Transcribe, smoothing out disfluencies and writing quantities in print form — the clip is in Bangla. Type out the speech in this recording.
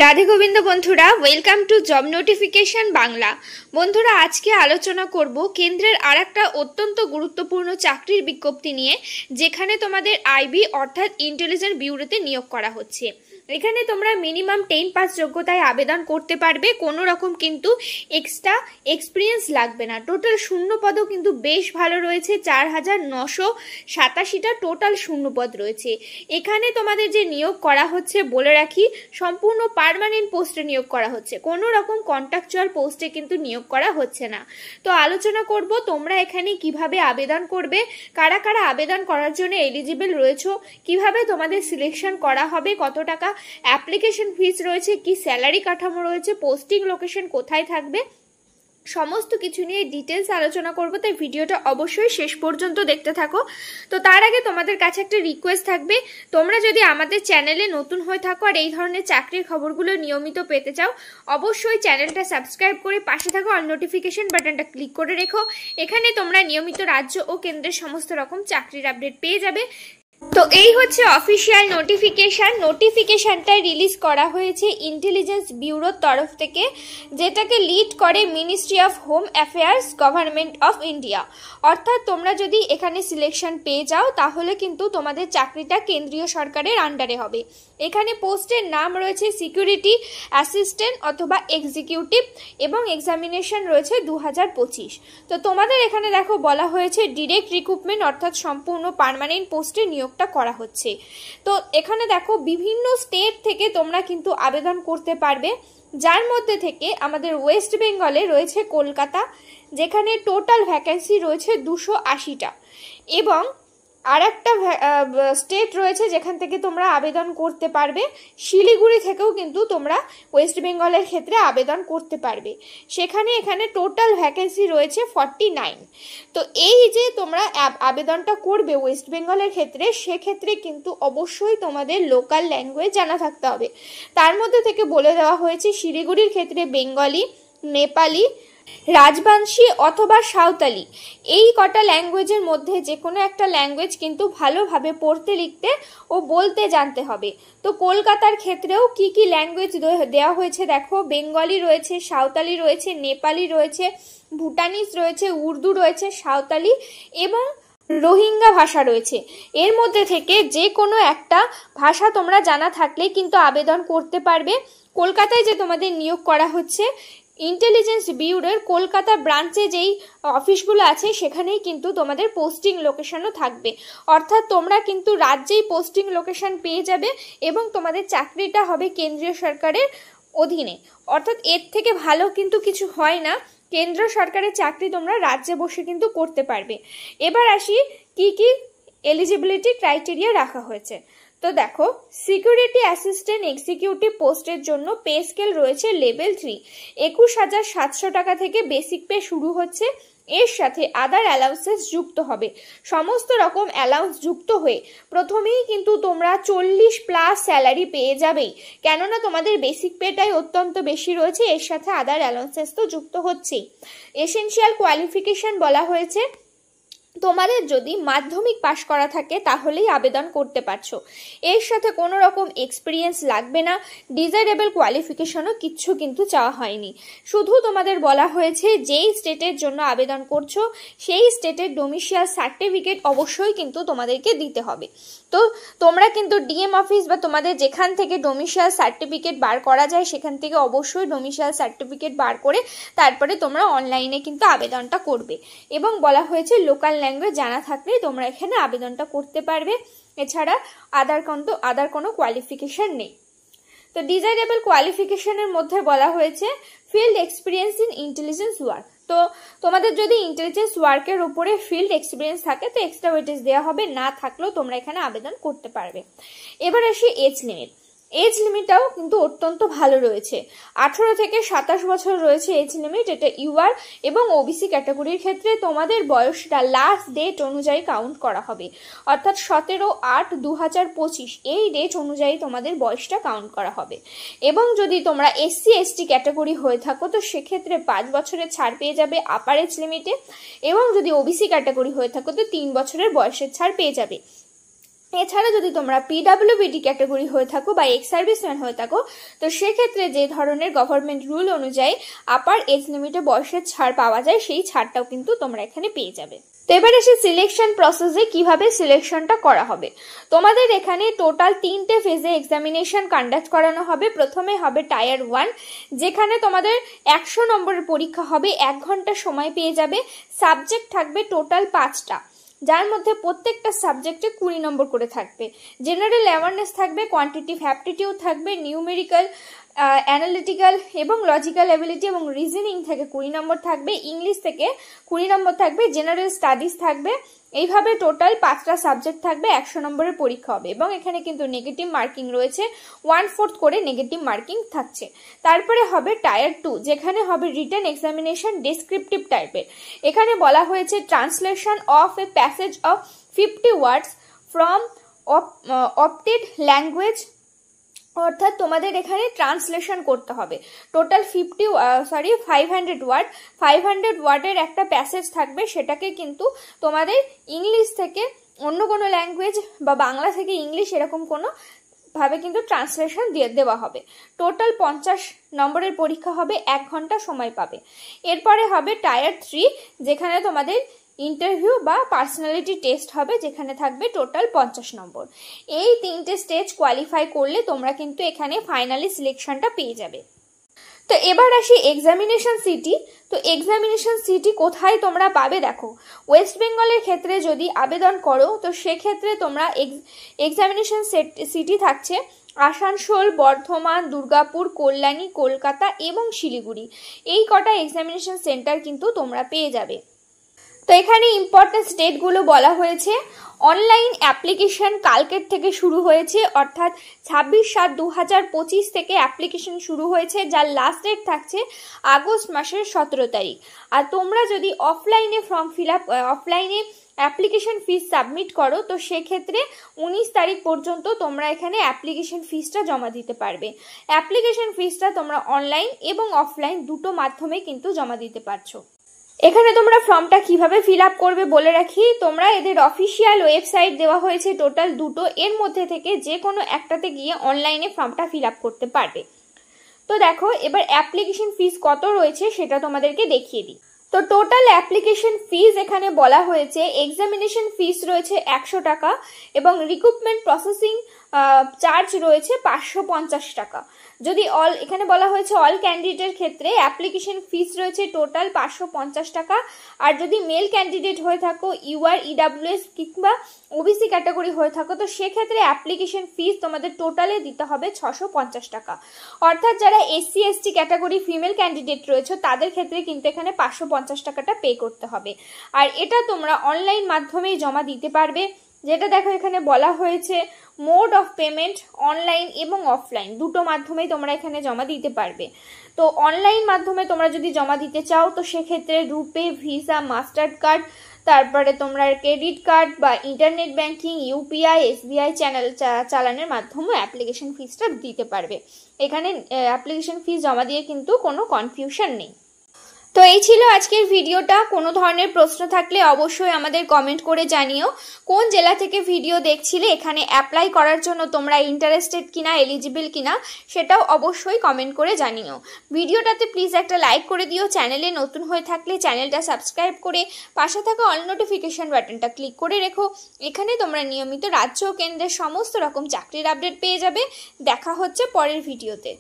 রাধে গোবিন্দ বন্ধুরা, welcome to job notification Bangla. বন্ধুরা, আজকে আলোচনা করব কেন্দ্রের আরেকটা অত্যন্ত গুরুত্বপূর্ণ চাকরির বিজ্ঞপ্তি নিয়ে, যেখানে তোমাদের আইবি অর্থাৎ ইন্টেলিজেন্স ব্যুরোতে নিয়োগ করা হচ্ছে। এখানে তোমরা মিনিমাম 10 পাস যোগ্যতায় আবেদন করতে পারবে, কোনো রকম কিন্তু এক্সট্রা এক্সপিরিয়েন্স লাগবে না। টোটাল শূন্যপদও কিন্তু বেশ ভালো রয়েছে, 4987টা টোটাল শূন্যপদ রয়েছে। এখানে তোমাদের যে নিয়োগ করা হচ্ছে বলে রাখি, সম্পূর্ণ পার্মানেন্ট পোস্টে নিয়োগ করা হচ্ছে, কোনো রকম কন্ট্রাকচুয়াল পোস্টে কিন্তু নিয়োগ করা হচ্ছে না। তো আলোচনা করব তোমরা এখানে কিভাবে আবেদন করবে, কারা কারা আবেদন করার জন্য এলিজিবল রয়েছে, কিভাবে তোমাদের সিলেকশন করা হবে, কত টাকা অ্যাপ্লিকেশন ফিস রয়েছে, কি স্যালারি কাঠামো রয়েছে, পোস্টিং লোকেশন কোথায় থাকবে, সমস্ত কিছু নিয়ে ডিটেলস আলোচনা করব। তাই ভিডিওটা অবশ্যই শেষ পর্যন্ত দেখতে থাকো। তো তার আগে তোমাদের কাছে একটা রিকোয়েস্ট থাকবে, তোমরা যদি আমাদের চ্যানেলে নতুন হয়ে থাকো আর এই ধরনের চাকরির খবরগুলো নিয়মিত পেতে চাও, অবশ্যই চ্যানেলটা সাবস্ক্রাইব করে পাশে থাকো অল নোটিফিকেশন বাটনটা ক্লিক করে রেখো। এখানে তোমরা নিয়মিত রাজ্য ও কেন্দ্রের সমস্ত রকম চাকরির আপডেট পেয়ে যাবে। তো এই হচ্ছে অফিসিয়াল নোটিফিকেশনটা রিলিজ করা হয়েছে ইন্টেলিজেন্স ব্যুরোর তরফ থেকে, যেটাকে লিড করে ministry of home affairs, government of India. অর্থাৎ তোমরা যদি এখানে সিলেকশন পেয়ে যাও তাহলে কিন্তু তোমাদের চাকরিটা কেন্দ্রীয় সরকারের আন্ডারে হবে। এখানে পোস্টের নাম রয়েছে সিকিউরিটি অ্যাসিস্ট্যান্ট অথবা এক্সিকিউটিভ, এবং এক্সামিনেশন রয়েছে 2025। তো তোমাদের এখানে দেখো বলা হয়েছে ডিরেক্ট রিক্রুটমেন্ট, অর্থাৎ সম্পূর্ণ পার্মানেন্ট পোস্টে নিয়োগটা করা হচ্ছে। তো এখানে দেখো বিভিন্ন স্টেট থেকে তোমরা কিন্তু আবেদন করতে পারবে, যার মধ্যে থেকে আমাদের ওয়েস্ট বেঙ্গলে রয়েছে কলকাতা, যেখানে টোটাল ভ্যাকেন্সি রয়েছে 280টা, এবং আর একটা স্টেট রয়েছে যেখান থেকে তোমরা আবেদন করতে পারবে, শিলিগুড়ি থেকেও কিন্তু তোমরা ওয়েস্ট বেঙ্গলের ক্ষেত্রে আবেদন করতে পারবে। এখানে টোটাল ভ্যাকেন্সি রয়েছে 49। তো এই যে তোমরা আবেদনটা করবে ওয়েস্ট বেঙ্গলের ক্ষেত্রে, সেক্ষেত্রে কিন্তু অবশ্যই তোমাদের লোকাল ল্যাঙ্গুয়েজ জানা থাকতে হবে। তার মধ্যে থেকে বলে দেওয়া হয়েছে শিলিগুড়ির ক্ষেত্রে বেঙ্গলি, নেপালি, রাজবংশী অথবা সাঁওতালি, এই কটা ল্যাঙ্গুয়েজের মধ্যে যে কোনো একটা ল্যাঙ্গুয়েজ কিন্তু ভালোভাবে পড়তে, লিখতে ও বলতে জানতে হবে। তো কলকাতার ক্ষেত্রেও কি কি ল্যাঙ্গুয়েজ দেওয়া হয়েছে দেখো, বেঙ্গলি রয়েছে, সাঁওতালি রয়েছে, নেপালি রয়েছে, ভুটানিজ রয়েছে, উর্দু রয়েছে, সাঁওতালি এবং রোহিঙ্গা ভাষা রয়েছে। এর মধ্যে থেকে যে কোনো একটা ভাষা তোমরা জানা থাকলে কিন্তু আবেদন করতে পারবে। কলকাতায় যে তোমাদের নিয়োগ করা হচ্ছে ইন্টেলিজেন্স ব্যুরোর কলকাতা ব্রাঞ্চে যেই অফিসগুলো আছে, সেখানেই কিন্তু তোমাদের পোস্টিং লোকেশনও থাকবে। অর্থাৎ তোমরা কিন্তু রাজ্যেই পোস্টিং লোকেশন পেয়ে যাবে, এবং তোমাদের চাকরিটা হবে কেন্দ্রীয় সরকারের অধীনে। অর্থাৎ এর থেকে ভালো কিন্তু কিছু হয় না, কেন্দ্র সরকারের চাকরি তোমরা রাজ্যে বসে কিন্তু করতে পারবে। এবার আসি কি কি এলিজিবিলিটি ক্রাইটেরিয়া রাখা হয়েছে। তো দেখো, সিকিউরিটি অ্যাসিস্ট্যান্ট এক্সিকিউটিভ পোস্টের জন্য পে স্কেল রয়েছে লেভেল 3, 21,700 টাকা থেকে বেসিক পে শুরু হচ্ছে। এর সাথে আদার অ্যালাউন্সেস যুক্ত হবে, সমস্ত রকম অ্যালাউন্স যুক্ত হয়ে প্রথমেই কিন্তু তোমরা 40+ স্যালারি পেয়ে যাবেই, কেননা তোমাদের বেসিক পেটাই অত্যন্ত বেশি রয়েছে, এর সাথে আদার অ্যালাউন্সেস তো যুক্ত হচ্ছেই। এসেনশিয়াল কোয়ালিফিকেশন বলা হয়েছে, তোমাদের যদি মাধ্যমিক পাশ করা থাকে তাহলেই আবেদন করতে পারছো, এর সাথে কোনো রকম এক্সপিরিয়েন্স লাগবে না, ডিজাইরেবল কোয়ালিফিকেশনও কিচ্ছু কিন্তু চাওয়া হয়নি। শুধু তোমাদের বলা হয়েছে যেই স্টেটের জন্য আবেদন করছো সেই স্টেটের ডোমিসাইল সার্টিফিকেট অবশ্যই কিন্তু তোমাদেরকে দিতে হবে। তো তোমরা কিন্তু ডিএম অফিস বা তোমাদের যেখান থেকে ডোমিসাইল সার্টিফিকেট বার করা যায় সেখান থেকে অবশ্যই ডোমিসাইল সার্টিফিকেট বার করে তারপরে তোমরা অনলাইনে কিন্তু আবেদনটা করবে। এবং বলা হয়েছে লোকাল ল্যাঙ্গুয়েজ জানা থাকলে তোমরা এখানে আবেদনটা করতে পারবে, এছাড়া আদার কোনো কোয়ালিফিকেশন নেই। তো ডিজাইরেবল কোয়ালিফিকেশনের মধ্যে বলা হয়েছে field experience in intelligence work. তো তোমাদের যদি ইন্টেলিজেন্স ওয়ার্কের উপরে ফিল্ড এক্সপিরিয়েন্স থাকে তো এক্সট্রা ওয়েটেজ দেওয়া হবে, না থাকলেও তোমরা এখানে আবেদন করতে পারবে। এবার আসি এজ লিমিট। এজ লিমিটটাও কিন্তু অত্যন্ত ভালো রয়েছে, 18 থেকে 27 বছর রয়েছে এজ লিমিট। এটা ইউআর এবং ওবিসি ক্যাটাগরির ক্ষেত্রে তোমাদের বয়সটা লাস্ট ডেট অনুযায়ী কাউন্ট করা হবে, অর্থাৎ 17/8/2025 এই ডেট অনুযায়ী তোমাদের বয়সটা কাউন্ট করা হবে। এবং যদি তোমরা এসসি এসটি ক্যাটাগরি হয়ে থাকো তো সেক্ষেত্রে 5 বছরের ছাড় পেয়ে যাবে আপার এজ লিমিটে, এবং যদি ওবিসি ক্যাটাগরি হয়ে থাকো তো 3 বছরের বয়সের ছাড় পেয়ে যাবে। এছাড়া যদি তোমরা পিডাব্লিউবিডি ক্যাটাগরি হয়ে থাকো বা এক্স সার্ভিসম্যান হয়ে থাকো, তো সেক্ষেত্রে যে ধরনের গভর্নমেন্ট রুল অনুযায়ী আপার এজ লিমিটে বয়সের ছাড় পাওয়া যায়, সেই ছাড়টাও কিন্তু তোমরা এখানে পেয়ে যাবে। তো এবার আসি সিলেকশন প্রসেসে কিভাবে সিলেকশনটা করা হবে। তোমাদের এখানে টোটাল 3টে ফেজে এক্সামিনেশন কন্ডাক্ট করানো হবে। প্রথমে হবে টায়ার 1, যেখানে তোমাদের 100 নম্বরের পরীক্ষা হবে, 1 ঘন্টা সময় পেয়ে যাবে। সাবজেক্ট থাকবে টোটাল 5টা, যার মধ্যে প্রত্যেকটা সাবজেক্টে 20 নম্বর করে থাকবে। জেনারেল অ্যাওয়ারনেস থাকবে, কোয়ান্টিটিভ অ্যাপটিটিউড থাকবে, নিউমেরিক্যাল, অ্যানালিটিক্যাল এবং লজিক্যাল অ্যাবিলিটি এবং রিজনিং থেকে 20 নম্বর থাকবে, ইংলিশ থেকে 20 নম্বর থাকবে, জেনারেল স্টাডিজ থাকবে। এইভাবে টোটাল 5টা সাবজেক্ট থাকবে, 100 নম্বরের পরীক্ষা হবে এবং এখানে কিন্তু নেগেটিভ মার্কিং রয়েছে, 1/4 করে নেগেটিভ মার্কিং থাকছে। তারপরে হবে টায়ার 2, যেখানে হবে রিটেন এক্সামিনেশন ডেসক্রিপটিভ টাইপের। এখানে বলা হয়েছে translation of a passage of 50 words from opted language, অর্থাৎ তোমাদের এখানে ট্রান্সলেশন করতে হবে। টোটাল 500 ওয়ার্ডের একটা প্যাসেজ থাকবে, সেটাকে কিন্তু তোমাদের ইংলিশ থেকে অন্য কোনো ল্যাঙ্গুয়েজ বা বাংলা থেকে ইংলিশ এরকম কোনো ভাবে কিন্তু ট্রান্সলেশন দিয়ে দেওয়া হবে। টোটাল 50 নম্বরের পরীক্ষা হবে, 1 ঘন্টা সময় পাবে। এরপরে হবে টায়ার 3, যেখানে তোমাদের ইন্টারভিউ বা পার্সোনালিটি টেস্ট হবে, যেখানে থাকবে টোটাল 50 নম্বর। এই 3টে স্টেজ কোয়ালিফাই করলে তোমরা কিন্তু এখানে ফাইনালি সিলেকশনটা পেয়ে যাবে। তো এবার আসি এক্সামিনেশন সিটি। তো এক্সামিনেশন সিটি কোথায় তোমরা পাবে দেখো, ওয়েস্ট বেঙ্গলের ক্ষেত্রে যদি আবেদন করো, তো সেক্ষেত্রে তোমরা এক্সামিনেশন সিটি থাকছে আসানসোল, বর্ধমান, দুর্গাপুর, কল্যাণী, কলকাতা এবং শিলিগুড়ি। এই কটা এক্সামিনেশন সেন্টার কিন্তু তোমরা পেয়ে যাবে। তো এখানে ইম্পর্টেন্ট ডেটগুলো বলা হয়েছে। অনলাইন অ্যাপ্লিকেশন কালকের থেকে শুরু হয়েছে, অর্থাৎ 26/7/2025 থেকে অ্যাপ্লিকেশন শুরু হয়েছে, যার লাস্ট ডেট থাকছে আগস্ট মাসের 17 তারিখ। আর তোমরা যদি অফলাইনে অফলাইনে অ্যাপ্লিকেশন ফিস সাবমিট করো, তো সেক্ষেত্রে 19 তারিখ পর্যন্ত তোমরা এখানে অ্যাপ্লিকেশন ফিসটা জমা দিতে পারবে। অ্যাপ্লিকেশন ফিসটা তোমরা অনলাইন এবং অফলাইন দুটো মাধ্যমে কিন্তু জমা দিতে পারছো। এখানে তোমরা ফর্মটা কিভাবে ফিল আপ করবে বলে রাখি, তোমরা এদের অফিসিয়াল ওয়েবসাইট দেওয়া হয়েছে টোটাল 2টো, এর মধ্যে থেকে যে কোনো একটাতে গিয়ে অনলাইনে ফর্মটা ফিল আপ করতে পারবে। তো দেখো এবার অ্যাপ্লিকেশন ফিস কত রয়েছে সেটা তোমাদেরকে দেখিয়ে দিই। তো টোটাল অ্যাপ্লিকেশন ফিস এখানে বলা হয়েছে, এক্সামিনেশন ফিস রয়েছে 100 টাকা এবং রিক্রুটমেন্ট প্রসেসিং চার্জ রয়েছে 550 টাকা। যদি এখানে বলা হয়েছে অল ক্যান্ডিডেটের ক্ষেত্রে অ্যাপ্লিকেশন ফিস রয়েছে টোটাল 550 টাকা। আর যদি মেল ক্যান্ডিডেট হয়ে থাকো, ইউআর, ইডাব্লিউএস কিংবা ওবিসি ক্যাটাগরি হয়ে থাকো, তো সেক্ষেত্রে অ্যাপ্লিকেশন ফিস তোমাদের টোটালে দিতে হবে 650 টাকা। অর্থাৎ যারা SC ST category female candidate রয়েছে, তাদের ক্ষেত্রে কিন্তু এখানে 550 টাকাটা পে করতে হবে। আর এটা তোমরা অনলাইন মাধ্যমেই জমা দিতে পারবে। যেটা দেখো এখানে বলা হয়েছে মোড অফ পেমেন্ট অনলাইন এবং অফলাইন দুটো মাধ্যমেই তোমরা এখানে জমা দিতে পারবে। তো অনলাইন মাধ্যমে তোমরা যদি জমা দিতে চাও, তো সেক্ষেত্রে রুপে, ভিসা, মাস্টার কার্ড, তারপরে তোমরা ক্রেডিট কার্ড বা internet banking, UPI, SBI channel চালানোর মাধ্যমে অ্যাপ্লিকেশন ফিসটা দিতে পারবে। এখানে অ্যাপ্লিকেশন ফিস জমা দিয়ে কিন্তু কোনো কনফিউশন নেই। তো এই ছিল আজকের ভিডিওটা। কোনো ধরনের প্রশ্ন থাকলে অবশ্যই আমাদের কমেন্ট করে জানিও। কোন জেলা থেকে ভিডিও দেখছিলে, এখানে অ্যাপ্লাই করার জন্য তোমরা ইন্টারেস্টেড কিনা, এলিজিবল কিনা, সেটাও অবশ্যই কমেন্ট করে জানিও। ভিডিওটাতে প্লিজ একটা লাইক করে দিও। চ্যানেলে নতুন হয়ে থাকলে চ্যানেলটা সাবস্ক্রাইব করে পাশে থাকা অল নোটিফিকেশন বাটনটা ক্লিক করে রেখো। এখানে তোমরা নিয়মিত রাজ্য ও কেন্দ্রের সমস্ত রকম চাকরির আপডেট পেয়ে যাবে। দেখা হচ্ছে পরের ভিডিওতে।